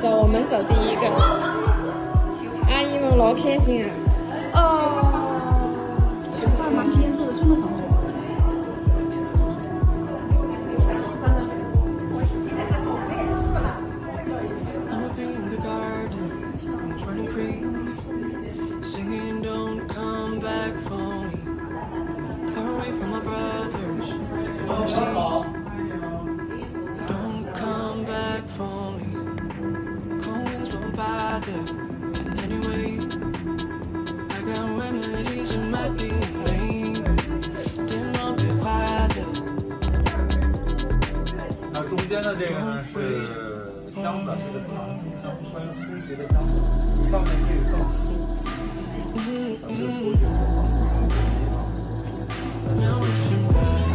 走，我们走第一个。阿姨们老开心啊！爸妈今天做的真的很好。Singing don't come back for me far away from my brothers overseas don't come back for me cold winds won't bother and anyway I got remedies in my DNA didn't know if father 那中间的这个呢是箱子，这个字行书关于书籍的箱子，一方面可以更书。咱们就出去。